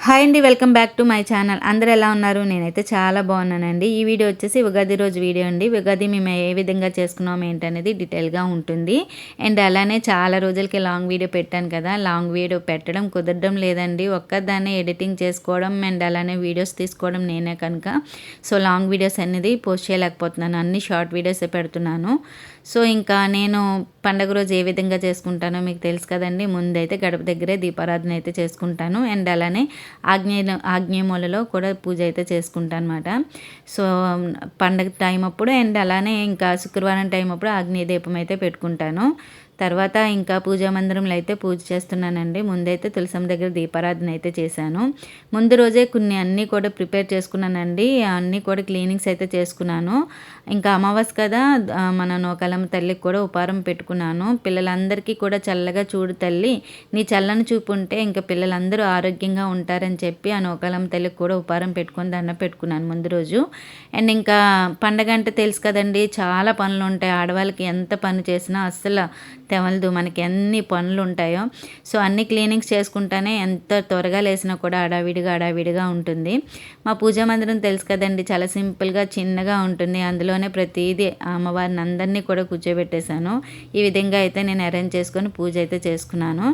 Hi అండి, welcome back to my channel. అందరూ ఎలా ఉన్నారు? నేనైతే చాలా బాగున్నానండి. ఈ వీడియో వచ్చేసి ఉగాది రోజు వీడియో అండి. ఉగాది మేము ఏ విధంగా చేసుకున్నాం ఏంటనేది డీటెయిల్గా ఉంటుంది. అండ్ అలానే చాలా రోజులకి లాంగ్ వీడియో పెట్టాను కదా, లాంగ్ వీడియో పెట్టడం కుదరడం లేదండి. ఒక్కదాన్నే ఎడిటింగ్ చేసుకోవడం అండ్ అలానే వీడియోస్ తీసుకోవడం నేనే కనుక సో లాంగ్ వీడియోస్ అనేది పోస్ట్ చేయలేకపోతున్నాను. అన్ని షార్ట్ వీడియోసే పెడుతున్నాను. సో ఇంకా నేను పండగ రోజు ఏ విధంగా చేసుకుంటానో మీకు తెలుసు కదండి. ముందైతే గడప దగ్గరే దీపారాధన అయితే చేసుకుంటాను. అండ్ అలానే ఆగ్నేయమూలలో కూడా పూజ అయితే చేసుకుంటాను అనమాట. సో పండగ టైం అప్పుడు అండ్ అలానే ఇంకా శుక్రవారం టైం అప్పుడు ఆగ్నేయ దీపం అయితే పెట్టుకుంటాను. తర్వాత ఇంకా పూజా మందిరంలో అయితే పూజ చేస్తున్నానండి. ముందైతే తులసమ్మ దగ్గర దీపారాధన అయితే చేశాను. ముందు రోజే కొన్ని అన్నీ కూడా ప్రిపేర్ చేసుకున్నానండి. అన్నీ కూడా క్లీనింగ్స్ అయితే చేసుకున్నాను. ఇంకా అమావాస్య కదా, మన నూకాలమ్మ తల్లికి కూడా ఉపారం పెట్టుకున్నాను. పిల్లలందరికీ కూడా చల్లగా చూడు తల్లి, నీ చల్లని చూపు ఉంటే ఇంకా పిల్లలందరూ ఆరోగ్యంగా ఉంటారని చెప్పి ఆ నూకాలమ్మ తల్లికి కూడా ఉపారం పెట్టుకొని దండం పెట్టుకున్నాను ముందు రోజు. అండ్ ఇంకా పండగ అంటే తెలుసు కదండి, చాలా పనులు ఉంటాయి. ఆడవాళ్ళకి ఎంత పని చేసినా అస్సలు తెవలదు, మనకి ఎన్ని పనులు ఉంటాయో. సో అన్ని క్లీనింగ్స్ చేసుకుంటానే ఎంత త్వరగా లేసినా కూడా అడావిడిగా ఉంటుంది. మా పూజా మందిరం తెలుసు కదండి, చాలా సింపుల్గా చిన్నగా ఉంటుంది. అందులోనే ప్రతిదీ అమ్మవారిని అందరినీ కూడా కూర్చోబెట్టేశాను. ఈ విధంగా అయితే నేను అరేంజ్ చేసుకొని పూజ అయితే చేసుకున్నాను.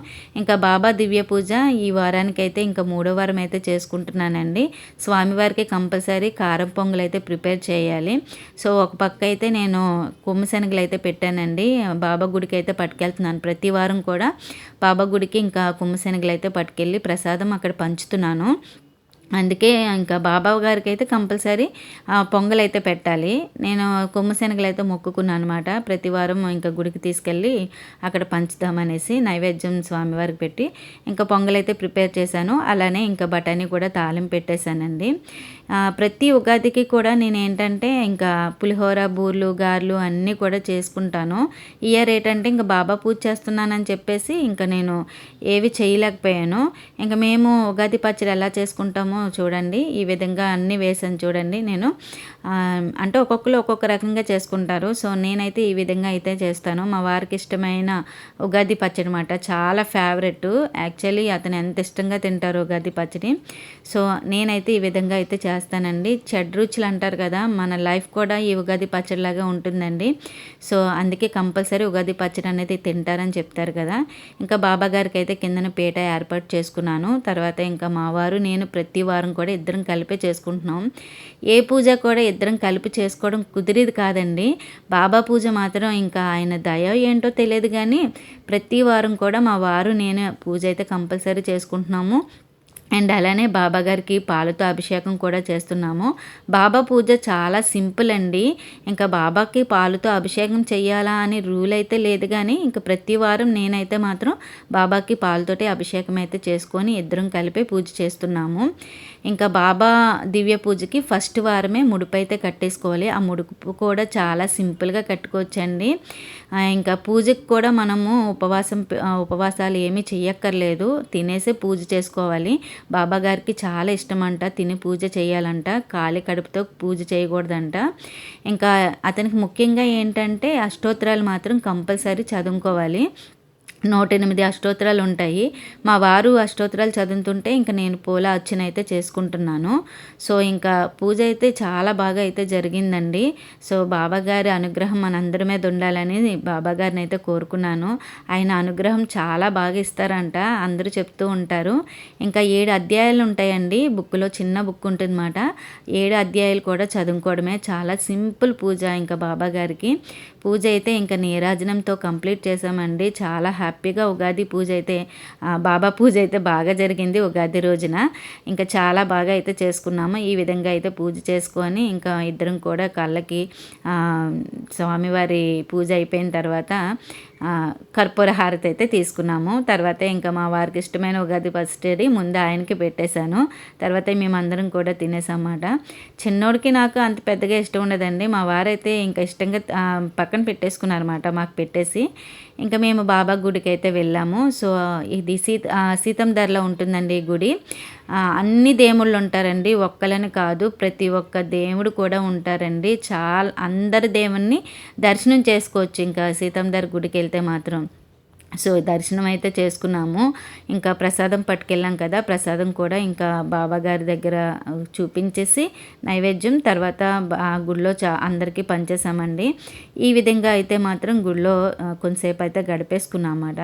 ఇంకా బాబా దివ్య పూజ ఈ వారానికి అయితే ఇంకా 3వ వారం అయితే చేసుకుంటున్నానండి. స్వామివారికి కంపల్సరీ కారం పొంగల్ అయితే ప్రిపేర్ చేయాలి. సో ఒక పక్క అయితే నేను కొమ్ము శనగలు అయితే పెట్టానండి. బాబా గుడికి అయితే పట్టుకెళ్తున్నాను. ప్రతి వారం కూడా బాబా గుడికి ఇంకా కొమ్ము శనగలు అయితే పట్టుకెళ్ళి ప్రసాదం అక్కడ పంచుతున్నాను. అందుకే ఇంకా బాబా గారికి అయితే కంపల్సరీ పొంగల్ అయితే పెట్టాలి. నేను కొమ్ము శనగలు అయితే మొక్కుకున్నాను అనమాట. ప్రతి వారం ఇంకా గుడికి తీసుకెళ్ళి అక్కడ పంచుదామనేసి నైవేద్యం స్వామివారికి పెట్టి ఇంకా పొంగల్ అయితే ప్రిపేర్ చేశాను. అలానే ఇంకా బఠానీ కూడా తాలింపు పెట్టేశానండి. ప్రతి ఉగాదికి కూడా నేను ఏంటంటే ఇంకా పులిహోర, బూర్లు, గారెలు అన్నీ కూడా చేసుకుంటాను. ఇయర్ ఏంటంటే ఇంకా బాబా పూజ చేస్తున్నానని చెప్పేసి ఇంకా నేను ఏవి చేయలేకపోయాను. ఇంకా మేము ఉగాది పచ్చడి ఎలా చేసుకుంటామో చూడండి. ఈ విధంగా అన్నీ వేసాను చూడండి. నేను అంటే ఒక్కొక్కరు ఒక్కొక్క రకంగా చేసుకుంటారు. సో నేనైతే ఈ విధంగా అయితే చేస్తాను. మా వారికి ఇష్టమైన ఉగాది పచ్చడి అనమాట, చాలా ఫేవరెట్. యాక్చువల్లీ అతను ఎంత ఇష్టంగా తింటారు ఉగాది పచ్చడి. సో నేనైతే ఈ విధంగా అయితే చేస్తానండి. రుచులు అంటారు కదా, మన లైఫ్ కూడా ఈ ఉగాది పచ్చడిలాగా ఉంటుందండి. సో అందుకే కంపల్సరీ ఉగాది పచ్చడి అనేది తింటారని చెప్తారు కదా. ఇంకా బాబా గారికి అయితే కిందన పీట ఏర్పాటు చేసుకున్నాను. తర్వాత ఇంకా మా వారు నేను ప్రతి వారం కూడా ఇద్దరం కలిపే చేసుకుంటున్నాం. ఏ పూజ కూడా ఇద్దరం కలిపి చేసుకోవడం కుదిరేది కాదండి. బాబా పూజ మాత్రం ఇంకా ఆయన దయ ఏంటో తెలియదు కానీ ప్రతి వారం కూడా మా వారు నేను పూజ అయితే కంపల్సరీ చేసుకుంటున్నాము. అండ్ అలానే బాబా గారికి పాలతో అభిషేకం కూడా చేస్తున్నాము. బాబా పూజ చాలా సింపుల్ అండి. ఇంకా బాబాకి పాలతో అభిషేకం చేయాలా అని రూల్ అయితే లేదు కానీ ఇంకా ప్రతి వారం నేనైతే మాత్రం బాబాకి పాలతోటి అభిషేకం అయితే చేసుకొని ఇద్దరం కలిపి పూజ చేస్తున్నాము. ఇంకా బాబా దివ్య పూజకి ఫస్ట్ వారమే ముడుపు అయితే కట్టేసుకోవాలి. ఆ ముడుపు కూడా చాలా సింపుల్గా కట్టుకోవచ్చండి. ఇంకా పూజకి కూడా మనము ఉపవాసాలు ఏమీ చెయ్యక్కర్లేదు, తినేసే పూజ చేసుకోవాలి. బాబా గారికి చాలా ఇష్టమంట తిని పూజ చేయాలంట, ఖాళీ కడుపుతో పూజ చేయకూడదంట. ఇంకా అతనికి ముఖ్యంగా ఏంటంటే అష్టోత్తరాలు మాత్రం కంపల్సరీ చదువుకోవాలి. 108 అష్టోత్తరాలు ఉంటాయి. మా వారు అష్టోత్తరాలు చదువుతుంటే ఇంకా నేను పూల అర్చన అయితే చేసుకుంటున్నాను. సో ఇంకా పూజ అయితే చాలా బాగా అయితే జరిగిందండి. సో బాబాగారి అనుగ్రహం మనందరి మీద ఉండాలని బాబాగారిని అయితే కోరుకున్నాను. ఆయన అనుగ్రహం చాలా బాగా ఇస్తారంట, అందరూ చెప్తూ ఉంటారు. ఇంకా 7 అధ్యాయాలు ఉంటాయండి బుక్లో, చిన్న బుక్ ఉంటుందన్నమాట. 7 అధ్యాయాలు కూడా చదువుకోవడమే. చాలా సింపుల్ పూజ. ఇంకా బాబాగారికి పూజ అయితే ఇంకా నీరాజనంతో కంప్లీట్ చేసామండి. చాలా హ్యాపీగా ఉగాది పూజ అయితే బాబా పూజ అయితే బాగా జరిగింది ఉగాది రోజున. ఇంకా చాలా బాగా అయితే చేసుకున్నాము. ఈ విధంగా అయితే పూజ చేసుకొని ఇంకా ఇద్దరం కూడా కళ్ళకి స్వామివారి పూజ అయిపోయిన తర్వాత కర్పూర హారతి అయితే తీసుకున్నాము. తర్వాత ఇంకా మా వారికి ఇష్టమైన ఉగాది పచ్చడి ముందు ఆయనకి పెట్టేశాను. తర్వాత మేమందరం కూడా తినేసామాట. చిన్నోడికి నాకు అంత పెద్దగా ఇష్టం ఉండదండి. మా వారైతే ఇంకా ఇష్టంగా పక్కన పెట్టేసుకున్నారన్నమాట మాకు పెట్టేసి. ఇంకా మేము బాబా గుడికి అయితే వెళ్ళాము. సో ఇది సీతం ధరలో ఉంటుందండి ఈ గుడి. అన్ని దేవుళ్ళు ఉంటారండి, ఒక్కలని కాదు, ప్రతి ఒక్క దేవుడు కూడా ఉంటారండి. అందరి దేవుణ్ణి దర్శనం చేసుకోవచ్చు ఇంకా సీతం ధర గుడికి వెళ్తే మాత్రం. సో దర్శనం అయితే చేసుకున్నాము. ఇంకా ప్రసాదం పట్టుకెళ్ళాం కదా, ప్రసాదం కూడా ఇంకా బాబాగారి దగ్గర చూపించేసి నైవేద్యం తర్వాత గుడిలో అందరికీ పంచేసామండి. ఈ విధంగా అయితే మాత్రం గుడిలో కొంతసేపు అయితే గడిపేసుకున్నామాట.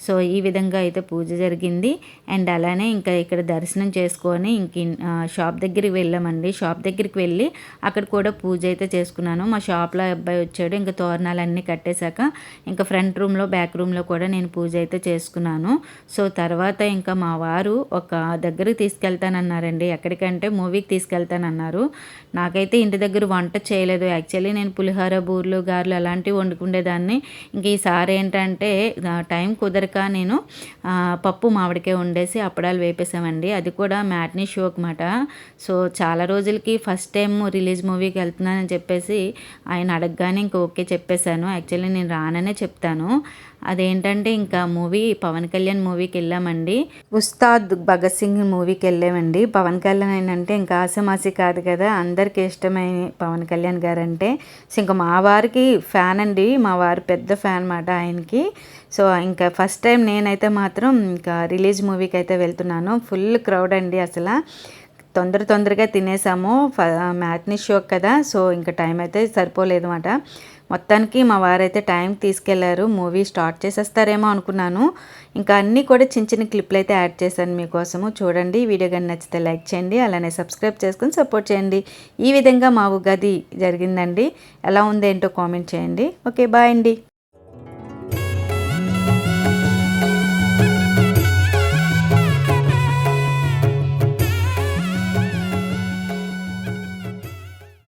సో ఈ విధంగా అయితే పూజ జరిగింది. అండ్ అలానే ఇంకా ఇక్కడ దర్శనం చేసుకొని షాప్ దగ్గరికి వెళ్ళామండి. షాప్ దగ్గరికి వెళ్ళి అక్కడ కూడా పూజ అయితే చేసుకున్నాను. మా షాప్లో అబ్బాయి వచ్చాడు. ఇంకా తోరణాలన్నీ కట్టేశాక ఇంకా ఫ్రంట్ రూమ్లో బ్యాక్ రూమ్లో కూడా నేను పూజ అయితే చేసుకున్నాను. సో తర్వాత ఇంకా మా వారు ఒక దగ్గరికి తీసుకెళ్తానన్నారండి. ఎక్కడికంటే మూవీకి తీసుకెళ్తానన్నారు. నాకైతే ఇంటి దగ్గర వంట చేయలేదు. యాక్చువల్లీ నేను పులిహోర, బూర్లు, గారెలు అలాంటివి వండుకునేదాన్ని. ఇంక ఈసారి ఏంటంటే టైం కుదరక నేను పప్పు మామిడికాయ వండేసి అప్పడాలు వేపేసామండి. అది కూడా మ్యాట్నీ షో అనమాట. సో చాలా రోజులకి ఫస్ట్ టైం రిలీజ్ మూవీకి వెళ్తున్నానని చెప్పేసి ఆయన అడగగానే ఇంక ఓకే చెప్పేశాను. యాక్చువల్లీ నేను రాననే చెప్తాను. అదేంటంటే ఇంకా పవన్ కళ్యాణ్ మూవీకి వెళ్ళామండి. ఉస్తాద్ భగత్ సింగ్ మూవీకి వెళ్ళామండి. పవన్ కళ్యాణ్ అంటే ఇంకా ఆసమాసి కాదు కదా, అందరికీ ఇష్టమైన పవన్ కళ్యాణ్ గారు అంటే. సో ఇంకా మా వారికి ఫ్యాన్ అండి, మా వారు పెద్ద ఫ్యాన్ అన్నమాట ఆయనకి. సో ఇంకా ఫస్ట్ టైం నేనైతే మాత్రం ఇంకా రిలీజ్ మూవీకి అయితే వెళ్తున్నాను. ఫుల్ క్రౌడ్ అండి. అసలు తొందరగా తినేసాము. మ్యాట్నీ షో కదా, సో ఇంకా టైం అయితే సరిపోలేదు అన్నమాట. మొత్తానికి మా వారైతే టైం తీసుకెళ్లారు. మూవీ స్టార్ట్ చేసేస్తారేమో అనుకున్నాను. ఇంకా అన్నీ కూడా చిన్న క్లిప్లు అయితే యాడ్ చేశాను మీకోసము. చూడండి. వీడియో కానీ నచ్చితే లైక్ చేయండి, అలానే సబ్స్క్రైబ్ చేసుకుని సపోర్ట్ చేయండి. ఈ విధంగా మా ఉగాది జరిగిందండి. ఎలా ఉందేంటో కామెంట్ చేయండి. ఓకే, బాయ్ అండి.